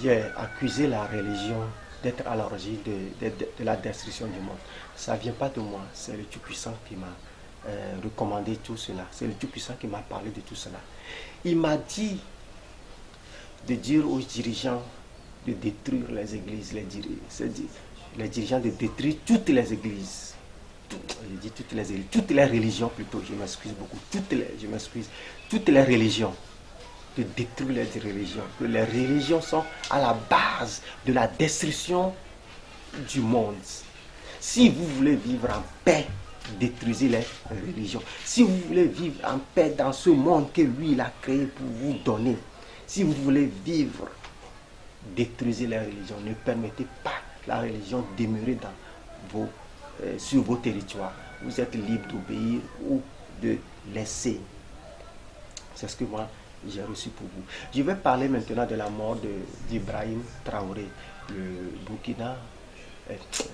j'ai accusé la religion d'être à l'origine de la destruction du monde. Ça ne vient pas de moi, c'est le Tout-Puissant qui m'a recommandé tout cela. C'est le Tout-Puissant qui m'a parlé de tout cela. Il m'a dit de dire aux dirigeants de détruire les églises, les dirigeants de détruire toutes les églises. Je dis toutes les églises, toutes les religions plutôt, je m'excuse beaucoup, toutes les religions, de détruire les religions, que les religions sont à la base de la destruction du monde. Si vous voulez vivre en paix, détruisez les religions. Si vous voulez vivre en paix dans ce monde que lui il a créé pour vous donner, si vous voulez vivre, détruisez les religions. Ne permettez pas la religion demeurer sur vos territoires. Vous êtes libre d'obéir ou de laisser. C'est ce que moi j'ai reçu pour vous. Je vais parler maintenant de la mort d'Ibrahim Traoré, le Burkina,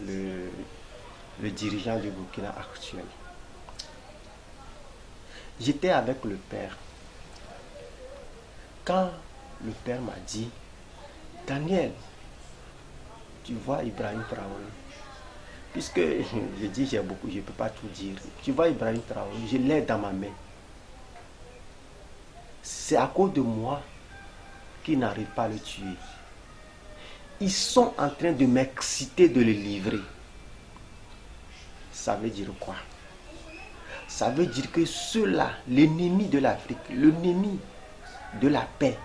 le dirigeant du Burkina actuel. J'étais avec le père. Quand le père m'a dit, Daniel, tu vois Ibrahim Traoré, puisque je dis j'ai beaucoup, je ne peux pas tout dire. Tu vois Ibrahim Traoré, je l'ai dans ma main. C'est à cause de moi qu'ils n'arrivent pas à le tuer. Ils sont en train de m'exciter de le livrer. Ça veut dire quoi? Ça veut dire que ceux-là, l'ennemi de l'Afrique, l'ennemi de la paix,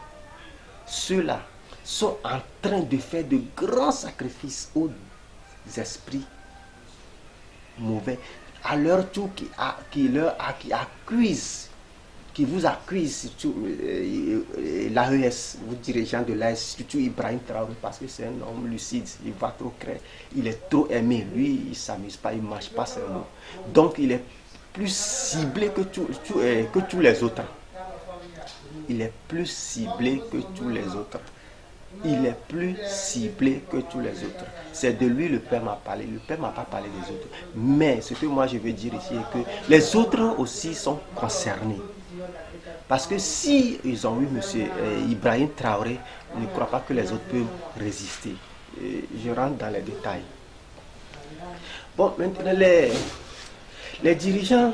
ceux-là sont en train de faire de grands sacrifices aux esprits mauvais, à leur tour qui accusent, qui vous accuse, surtout l'AES, vous dirigeants de l'AES, surtout Ibrahim Traoré, parce que c'est un homme lucide, il va trop créer, il est trop aimé, lui il ne s'amuse pas, il ne mâche pas ses mots. Donc il est plus ciblé que tous les autres. Il est plus ciblé que tous les autres. Il est plus ciblé que tous les autres. C'est de lui le Père m'a parlé. Le Père ne m'a pas parlé des autres. Mais ce que moi je veux dire ici est que les autres aussi sont concernés. Parce que si ils ont eu M. Ibrahim Traoré, je ne crois pas que les autres peuvent résister. Je rentre dans les détails. Bon, maintenant les dirigeants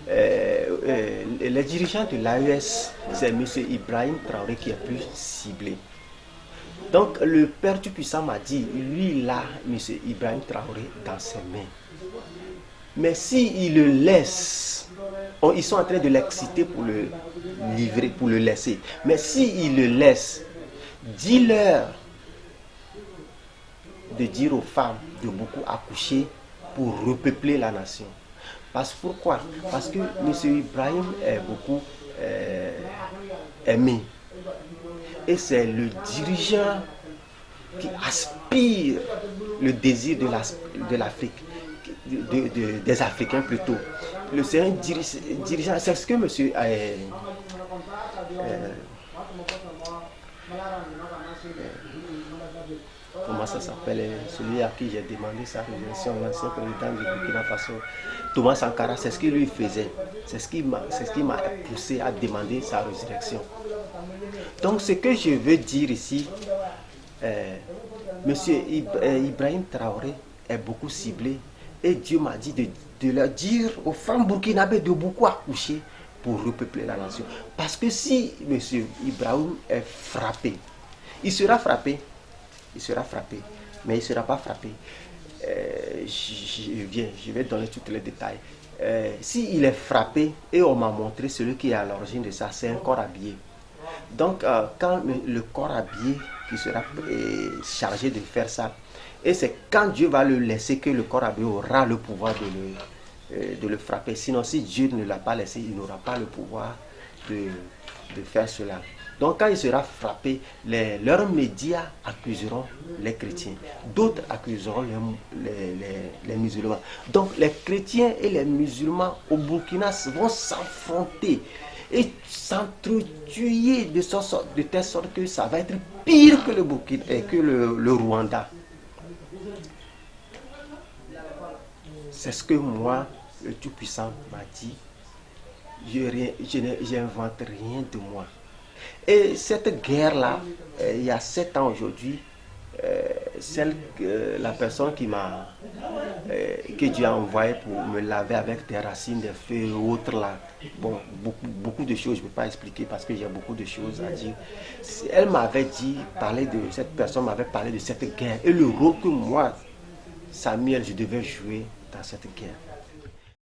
de l'AES, c'est M. Ibrahim Traoré qui est plus ciblé. Donc le Père Tout-Puissant m'a dit, lui il a M. Ibrahim Traoré dans ses mains. Mais s'il le laisse, ils sont en train de l'exciter pour le livrer, pour le laisser. Mais s'il le laisse, dis-leur de dire aux femmes de beaucoup accoucher pour repeupler la nation. Pourquoi? Parce que M. Ibrahim est beaucoup aimé. Et c'est le dirigeant qui aspire le désir de l'Afrique, des Africains plutôt. C'est un dirigeant, c'est ce que monsieur comment ça s'appelle, celui à qui j'ai demandé sa résurrection, l'ancien président du Burkina Faso, Thomas Sankara, c'est ce qu'il lui faisait. C'est ce qui m'a poussé à demander sa résurrection. Donc ce que je veux dire ici, monsieur Ibrahim Traoré est beaucoup ciblé et Dieu m'a dit de leur dire aux femmes burkinabées de beaucoup accoucher pour repeupler la nation. Parce que si monsieur Ibrahim est frappé, il sera frappé, mais il ne sera pas frappé. Je vais donner tous les détails. S'il est frappé, et on m'a montré celui qui est à l'origine de ça, c'est un corps habillé. Donc, quand le corps habillé qui sera chargé de faire ça, et c'est quand Dieu va le laisser que le corps habillé aura le pouvoir de le frapper. Sinon, si Dieu ne l'a pas laissé, il n'aura pas le pouvoir de faire cela. Donc, quand il sera frappé, leurs médias accuseront les chrétiens. D'autres accuseront les musulmans. Donc, les chrétiens et les musulmans au Burkina vont s'affronter et s'entretuer de telle sorte que ça va être pire que le Burkina et que le Rwanda. C'est ce que moi, le Tout-Puissant, m'a dit. Je n'invente rien de moi. Et cette guerre-là, il y a 7 ans aujourd'hui, la personne que Dieu a envoyé pour me laver avec des racines, des feuilles et autres là, bon, beaucoup de choses, je ne peux pas expliquer parce que j'ai beaucoup de choses à dire. Elle m'avait dit, cette personne m'avait parlé de cette guerre et le rôle que moi, Samuel, je devais jouer dans cette guerre.